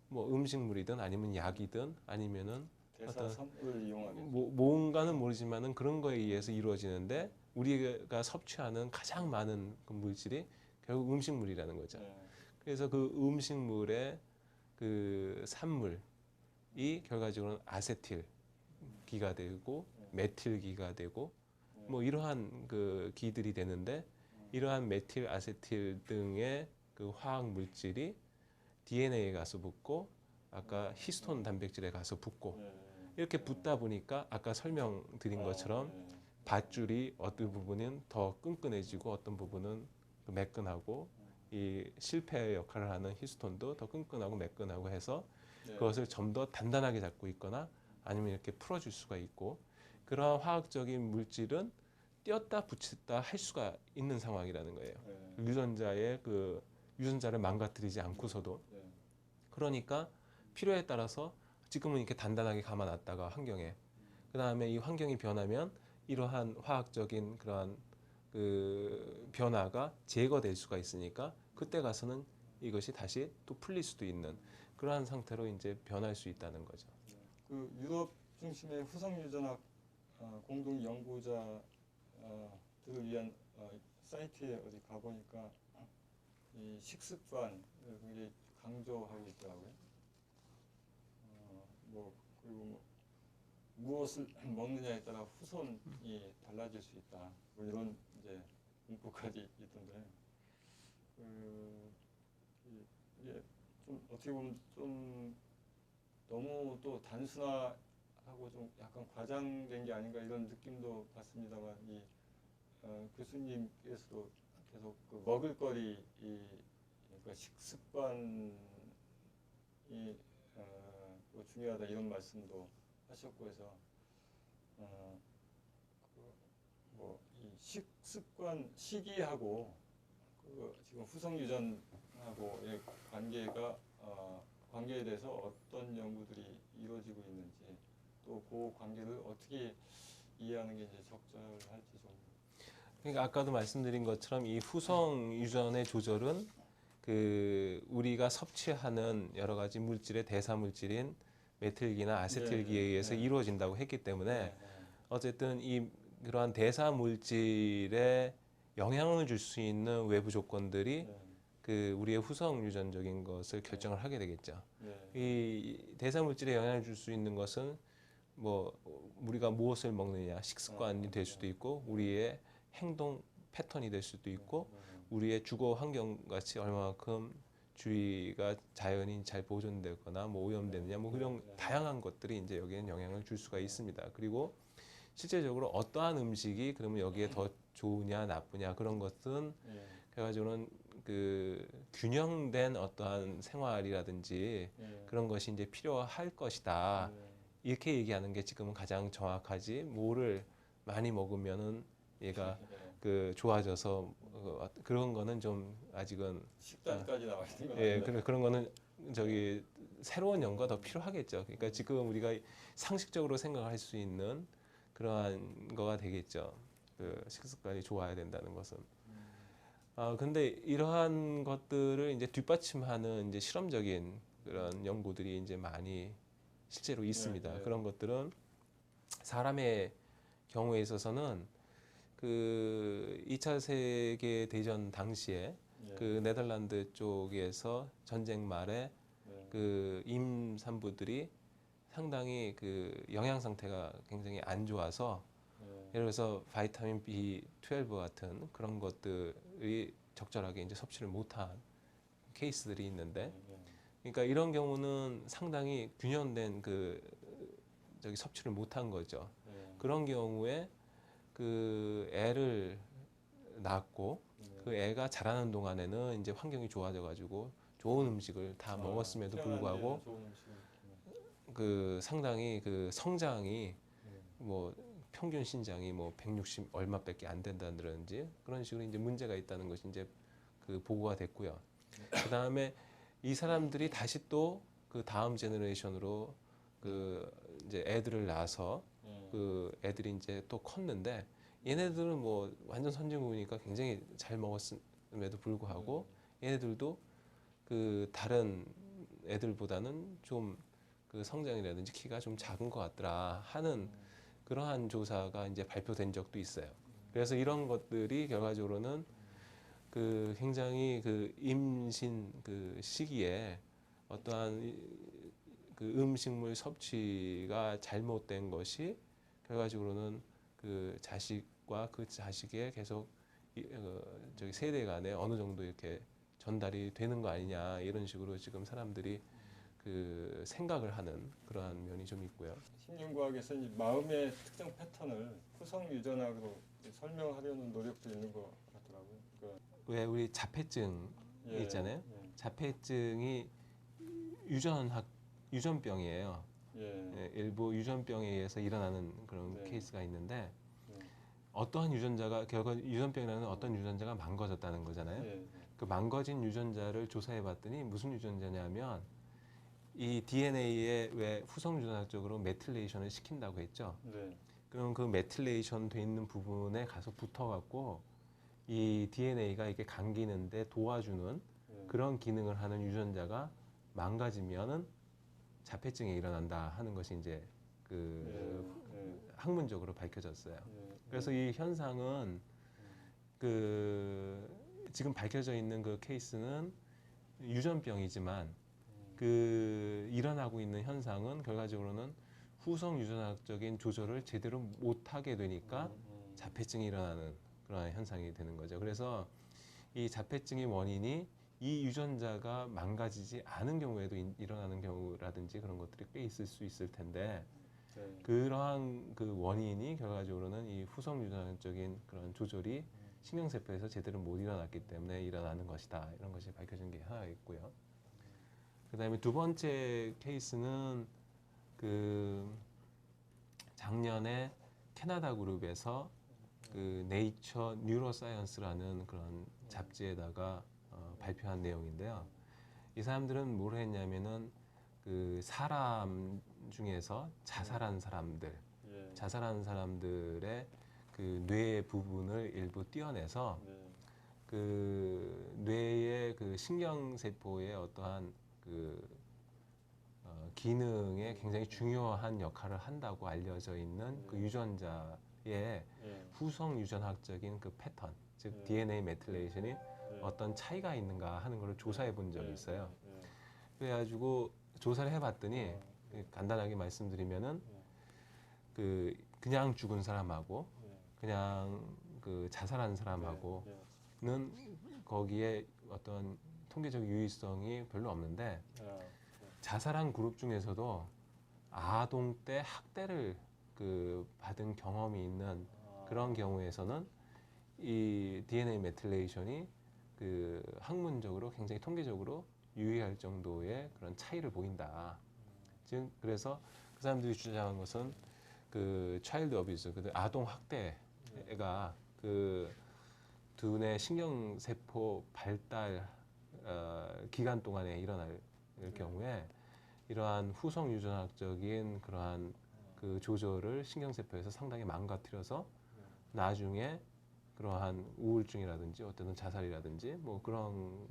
뭐 음식물이든 아니면 약이든 아니면은 대사선을 이용하게 뭔가는 모르지만은 그런 거에 의해서 이루어지는데 우리가 섭취하는 가장 많은 그 물질이 결국 음식물이라는 거죠. 그래서 그 음식물의 그 산물이 결과적으로는 아세틸기가 되고 메틸기가 되고 뭐 이러한 그 기들이 되는데 이러한 메틸, 아세틸 등의 그 화학 물질이 DNA에 가서 붙고 아까 히스톤 단백질에 가서 붙고 이렇게 붙다 보니까 아까 설명드린 것처럼 밧줄이 어떤 부분은 더 끈끈해지고 어떤 부분은 매끈하고 이 실패의 역할을 하는 히스톤도 더 끈끈하고 매끈하고 해서 네. 그것을 좀 더 단단하게 잡고 있거나 아니면 이렇게 풀어줄 수가 있고 그러한 화학적인 물질은 띄었다 붙였다 할 수가 있는 상황이라는 거예요. 네. 유전자의 그 유전자를 망가뜨리지 않고서도 네. 그러니까 필요에 따라서 지금은 이렇게 단단하게 감아놨다가 환경에 그 다음에 이 환경이 변하면 이러한 화학적인 그러한 그 변화가 제거될 수가 있으니까 그때 가서는 이것이 다시 또 풀릴 수도 있는 그러한 상태로 이제 변할 수 있다는 거죠. 그 유럽 중심의 후성 유전학 공동 연구자들을 위한 사이트에 어디 가보니까 이 식습관을 굉장히 강조하고 있더라고요. 뭐 그리고 뭐 무엇을 먹느냐에 따라 후손이 달라질 수 있다. 뭐 이런 이제 문구까지 있던데, 이게 좀 어떻게 보면 좀 너무 또 단순화하고 좀 약간 과장된 게 아닌가 이런 느낌도 받습니다만 이 교수님께서도 계속 그 먹을거리 그러니까 식습관이 뭐 중요하다 이런 말씀도 하셨고 해서 뭐이 식습관 시기하고 그 지금 후성 유전하고의 관계에 대해서 어떤 연구들이 이루어지고 있는지 또 그 관계를 어떻게 이해하는 게 이제 적절할지 좀. 그러니까 아까도 말씀드린 것처럼 이 후성 유전의 조절은 그 우리가 섭취하는 여러 가지 물질의 대사 물질인 메틸기나 아세틸기에 의해서 이루어진다고 했기 때문에 어쨌든 이 그러한 대사 물질에 영향을 줄 수 있는 외부 조건들이 그 우리의 후성 유전적인 것을 결정을 하게 되겠죠. 이 대사 물질에 영향을 줄 수 있는 것은 뭐 우리가 무엇을 먹느냐 식습관이 될 수도 있고 우리의 행동 패턴이 될 수도 있고 우리의 주거 환경 같이 얼마만큼 주위가 자연이 잘 보존되거나 뭐 오염되느냐 뭐 그런 다양한 것들이 이제 여기에는 영향을 줄 수가 있습니다. 그리고 실제적으로 어떠한 음식이 그러면 여기에 더 좋으냐 나쁘냐 그런 것은 그래가지고는 그 균형된 어떠한 생활이라든지 그런 것이 이제 필요할 것이다. 이렇게 얘기하는 게 지금은 가장 정확하지. 뭐를 많이 먹으면은 얘가 그 좋아져서 그런 거는 좀 아직은 식단까지 나와 있는 거 예, 그런 거는 저기 새로운 연구가 더 필요하겠죠. 그러니까 지금 우리가 상식적으로 생각할 수 있는 그러한 거가 되겠죠. 그 식습관이 좋아야 된다는 것은. 근데 이러한 것들을 이제 뒷받침하는 이제 실험적인 그런 연구들이 이제 많이 실제로 있습니다. 그런 것들은 사람의 경우에 있어서는 그 2차 세계 대전 당시에 그 네덜란드 쪽에서 전쟁 말에 그 임산부들이 상당히 그 영양 상태가 굉장히 안 좋아서 예를 들어서 바이타민 B12 같은 그런 것들이 적절하게 이제 섭취를 못한 케이스들이 있는데, 그러니까 이런 경우는 상당히 균형된 그 저기 섭취를 못한 거죠. 그런 경우에 그 애를 낳고 그 애가 자라는 동안에는 이제 환경이 좋아져가지고 좋은 음식을 다 먹었음에도 불구하고 그 상당히 그 성장이 뭐 평균 신장이 뭐 160 얼마밖에 안 된다든지 그런 식으로 이제 문제가 있다는 것이 이제 그 보고가 됐고요. 그 다음에 이 사람들이 다시 또 그 다음 제너레이션으로 그 이제 애들을 낳아서 그 애들이 이제 또 컸는데 얘네들은 뭐 완전 선진국이니까 굉장히 잘 먹었음에도 불구하고 얘네들도 그 다른 애들보다는 좀 그 성장이라든지 키가 좀 작은 것 같더라 하는 그러한 조사가 이제 발표된 적도 있어요. 그래서 이런 것들이 결과적으로는 그 굉장히 그 임신 그 시기에 어떠한 그 음식물 섭취가 잘못된 것이 결과적으로는 그 자식과 그 자식의 계속 저기 세대 간에 어느 정도 이렇게 전달이 되는 거 아니냐 이런 식으로 지금 사람들이 그 생각을 하는 그러한 면이 좀 있고요. 심리과학에서 이 마음의 특정 패턴을 후성 유전학으로 설명하려는 노력도 있는 것 같더라고요. 그러니까 왜 우리 자폐증 예, 있잖아요. 자폐증이 유전병이에요. 예, 예, 일부 유전병에 의해서 일어나는 그런 네. 케이스가 있는데 예, 어떠한 유전자가 결국 유전병이라는 어떤 유전자가 망가졌다는 거잖아요. 예, 그 망가진 유전자를 조사해봤더니 무슨 유전자냐면 이 DNA에 왜 후성 유전학적으로 메틸레이션을 시킨다고 했죠. 네, 그럼 그 메틸레이션 돼 있는 부분에 가서 붙어갖고 이 DNA가 이렇게 감기는데 도와주는 예, 그런 기능을 하는 유전자가 망가지면은 자폐증이 일어난다 하는 것이 이제 그 예, 학문적으로 밝혀졌어요. 예, 그래서 이 현상은 그 지금 밝혀져 있는 그 케이스는 유전병이지만 그 일어나고 있는 현상은 결과적으로는 후성 유전학적인 조절을 제대로 못하게 되니까 자폐증이 일어나는 그런 현상이 되는 거죠. 그래서 이 자폐증의 원인이 이 유전자가 망가지지 않은 경우에도 일어나는 경우라든지 그런 것들이 꽤 있을 수 있을 텐데 네, 그러한 그 원인이 결과적으로는 이 후성 유전적인 그런 조절이 신경세포에서 제대로 못 일어났기 때문에 일어나는 것이다. 이런 것이 밝혀진 게 하나 있고요. 그다음에 두 번째 케이스는 그 작년에 캐나다 그룹에서 그 네이처 뉴로사이언스라는 그런 잡지에다가 발표한 내용인데요. 이 사람들은 뭘 했냐면은 그 사람 중에서 자살한 사람들, 예, 자살한 사람들의 그 뇌 부분을 일부 떼어내서 네, 그 뇌의 그 신경세포의 어떠한 그 기능에 굉장히 중요한 역할을 한다고 알려져 있는 그 유전자의 예, 후성 유전학적인 그 패턴, 즉 예. DNA 메틸레이션이 예, 어떤 차이가 있는가 하는 것을 조사해 본 적이 있어요. 예, 그래가지고 조사를 해봤더니 간단하게 말씀드리면은 그 그냥 죽은 사람하고 그냥 그 자살한 사람하고는 거기에 어떤 통계적 유의성이 별로 없는데 자살한 그룹 중에서도 아동 때 학대를 그 받은 경험이 있는 그런 경우에서는 이 DNA 메틸레이션이 그 학문적으로 굉장히 통계적으로 유의할 정도의 그런 차이를 보인다. 즉 그래서 그 사람들이 주장한 것은 그 차일드 어비스, 그 아동 학대가 그 두뇌 신경세포 발달 기간 동안에 일어날 경우에 이러한 후성 유전학적인 그러한 그 조절을 신경세포에서 상당히 망가뜨려서 나중에 그러한 우울증이라든지 어떤 자살이라든지 뭐 그런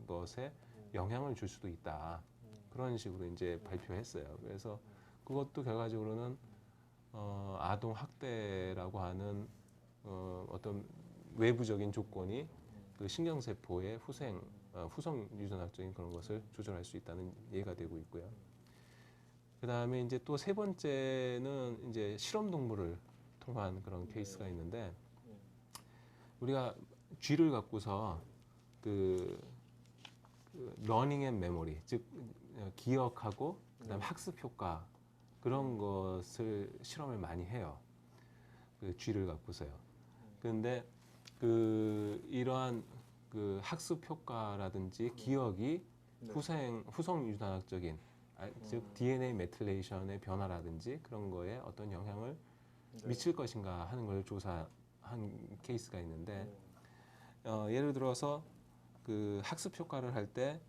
것에 영향을 줄 수도 있다. 그런 식으로 이제 발표했어요. 그래서 그것도 결과적으로는 아동 학대라고 하는 어떤 외부적인 조건이 그 신경세포의 후성 유전학적인 그런 것을 조절할 수 있다는 예가 되고 있고요. 그 다음에 이제 또 세 번째는 이제 실험 동물을 통한 그런 케이스가 있는데 우리가 쥐를 갖고서 그 러닝 앤 메모리, 즉 기억하고 그다음에 학습 효과 그런 것을 실험을 많이 해요. 그 쥐를 갖고서요. 그런데 그 이러한 그 학습 효과라든지 기억이 후성 유전학적인 즉 DNA 메틸레이션의 변화라든지 그런 거에 어떤 영향을 미칠 것인가 하는 걸 조사한 케이스가 있는데 예를 들어서 그 학습 효과를 할 때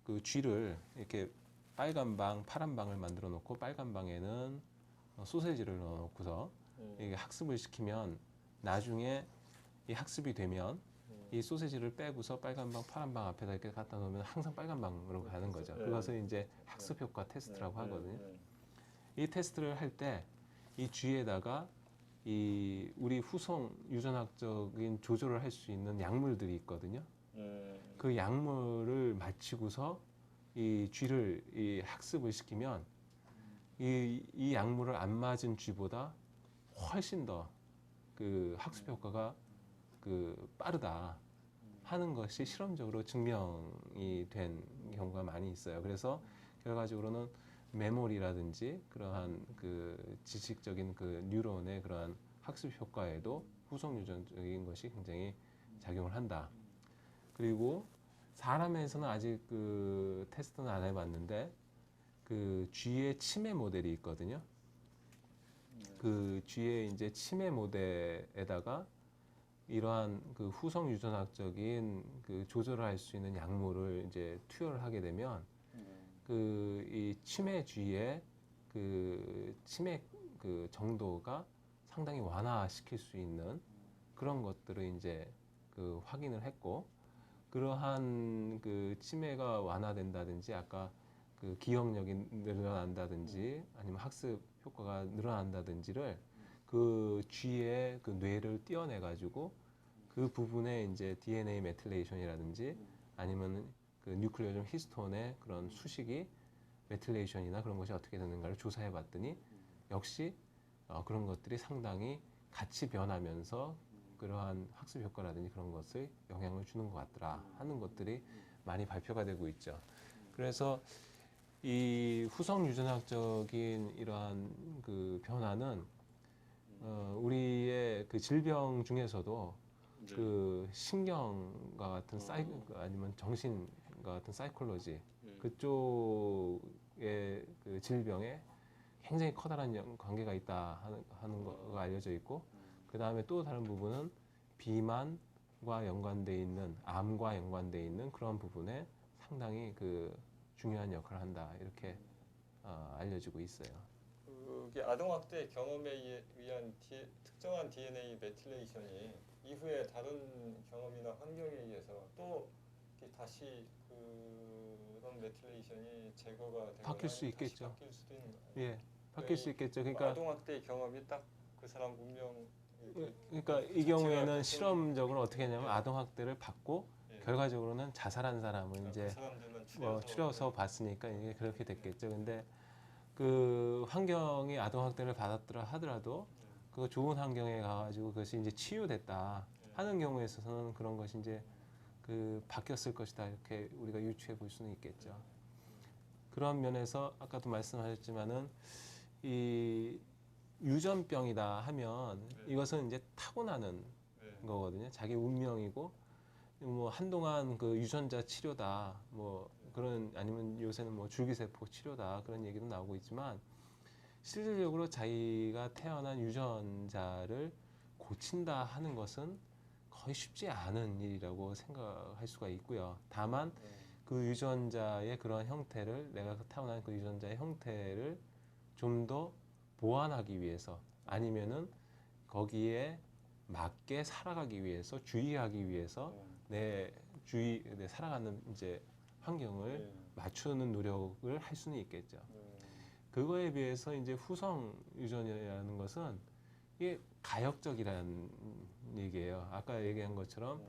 그 쥐를 이렇게 빨간 방, 파란 방을 만들어 놓고 빨간 방에는 소세지를 넣어 놓고서 이게 학습을 시키면 나중에 이 학습이 되면 이 소세지를 빼고서 빨간 방, 파란 방 앞에다 이렇게 갖다 놓으면 항상 빨간 방으로 가는 거죠. 그것을 이제 학습 효과 테스트라고 하거든요. 이 테스트를 할 때 이 쥐에다가 이 우리 후성 유전학적인 조절을 할 수 있는 약물들이 있거든요. 그 약물을 마치고서 이 쥐를 이 학습을 시키면 이 약물을 안 맞은 쥐보다 훨씬 더 그 학습 효과가 그 빠르다 하는 것이 실험적으로 증명이 된 경우가 많이 있어요. 그래서 결과적으로는 메모리라든지 그러한 그 지식적인 그 뉴런의 그러한 학습 효과에도 후속 유전적인 것이 굉장히 작용을 한다. 그리고 사람에서는 아직 그 테스트는 안 해봤는데 그 쥐의 치매 모델이 있거든요. 그 쥐의 이제 치매 모델에다가 이러한 그 후속 유전학적인 그 조절을 할 수 있는 약물을 이제 투여를 하게 되면 그 이 치매 쥐의 그 치매 그 정도가 상당히 완화시킬 수 있는 그런 것들을 이제 그 확인을 했고, 그러한 그 치매가 완화된다든지 아까 그 기억력이 늘어난다든지 아니면 학습 효과가 늘어난다든지를 그 쥐의 그 뇌를 띄어내 가지고 그 부분에 이제 DNA 메틸레이션이라든지 아니면 그 뉴클레오좀 히스톤의 그런 수식이 메틸레이션이나 그런 것이 어떻게 되는가를 조사해 봤더니 역시 그런 것들이 상당히 같이 변하면서 그러한 학습 효과라든지 그런 것을 영향을 주는 것 같더라 하는 것들이 많이 발표가 되고 있죠. 그래서 이 후속 유전학적인 이러한 그 변화는 우리의 그 질병 중에서도 그 신경과 같은 아니면 정신과 같은 사이콜로지 그쪽의 그 질병에 굉장히 커다란 관계가 있다 하는 거가 알려져 있고, 그 다음에 또 다른 부분은 비만과 연관돼 있는 암과 연관돼 있는 그런 부분에 상당히 그 중요한 역할을 한다 이렇게 알려지고 있어요. 그게 아동학대 경험에 의한 특정한 DNA 메틸레이션이 이후에 다른 경험이나 환경에 의해서 또 다시 그런 메틸레이션이 제거가 되거나 바뀔 수 있겠죠. 바뀔 수도 있는 거예요. 예, 바뀔 수 있겠죠. 그러니까 아동학대 경험이 딱 그 사람 운명. 그러니까 이 경우에는 실험적으로 어떻게 했냐면 아동학대를 받고 결과적으로는 자살한 사람을 이제 추려서 봤으니까 이게 그렇게 됐겠죠. 근데 그 환경이 아동학대를 받았더라 하더라도 그 좋은 환경에 가가지고 그것이 이제 치유됐다 하는 경우에 있어서는 그런 것이 이제 그 바뀌었을 것이다 이렇게 우리가 유추해 볼 수는 있겠죠. 그런 면에서 아까도 말씀하셨지만은 이 유전병이다 하면 이것은 이제 타고나는 거거든요. 자기 운명이고 뭐 한동안 그 유전자 치료다 뭐 그런 아니면 요새는 뭐 줄기세포 치료다 그런 얘기도 나오고 있지만 실질적으로 자기가 태어난 유전자를 고친다 하는 것은 거의 쉽지 않은 일이라고 생각할 수가 있고요. 다만 그 유전자의 그런 형태를 내가 태어난 그 유전자의 형태를 좀 더 보완하기 위해서 아니면은 거기에 맞게 살아가기 위해서 주의하기 위해서 내 살아가는 이제 환경을 맞추는 노력을 할 수는 있겠죠. 그거에 비해서 이제 후성 유전이라는 것은 이게 가역적이라는 얘기예요. 아까 얘기한 것처럼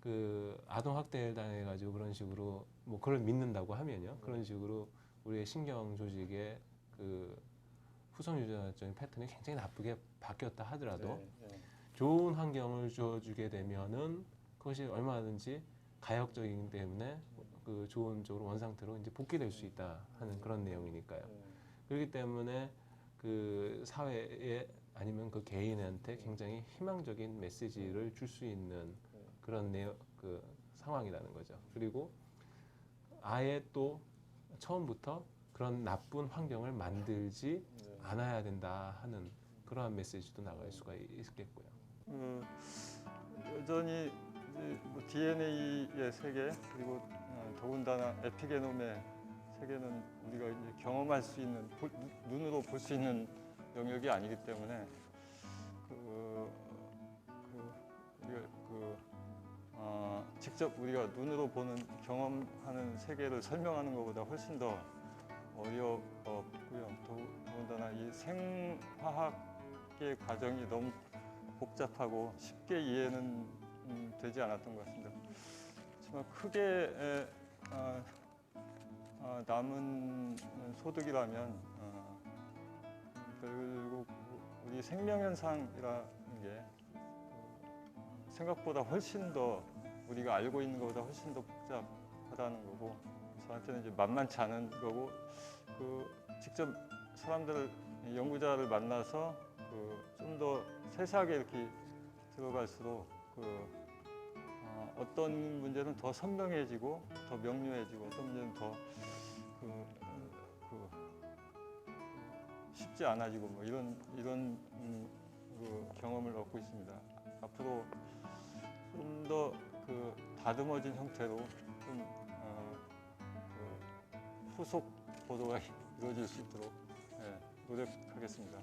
그 아동 학대를 당해가지고 그런 식으로 뭐 그걸 믿는다고 하면요. 그런 식으로 우리의 신경 조직의 그 후성 유전적인 패턴이 굉장히 나쁘게 바뀌었다 하더라도 좋은 환경을 줘주게 되면은 그것이 얼마든지 가역적이기 때문에 그 좋은 쪽으로 원상태로 이제 복귀될 수 있다 하는 그런 내용이니까요. 그렇기 때문에 그 사회에 아니면 그 개인한테 굉장히 희망적인 메시지를 줄 수 있는 그런 그 상황이라는 거죠. 그리고 아예 또 처음부터 그런 나쁜 환경을 만들지 않아야 된다 하는 그러한 메시지도 나갈 수가 있겠고요. 여전히 뭐 DNA의 세계 그리고 더군다나 에피게놈의 세계는 우리가 이제 경험할 수 있는 눈으로 볼 수 있는 영역이 아니기 때문에 직접 우리가 눈으로 보는 경험하는 세계를 설명하는 것보다 훨씬 더 어렵고요. 더군다나 이 생화학의 과정이 너무 복잡하고 쉽게 이해는 되지 않았던 것 같습니다. 하지만 크게 남은 소득이라면 결국 우리 생명현상이라는 게 생각보다 훨씬 더 우리가 알고 있는 것보다 훨씬 더 복잡하다는 거고 저한테는 이제 만만치 않은 거고 그 직접 사람들 연구자를 만나서 그 좀 더 세세하게 이렇게 들어갈수록 그 어떤 문제는 더 선명해지고 더 명료해지고 어떤 문제는 더 쉽지 않아지고 뭐 이런 그 경험을 얻고 있습니다. 앞으로 좀 더 그 다듬어진 형태로 좀 그 후속 보도가 이루어질 수 있도록 노력하겠습니다.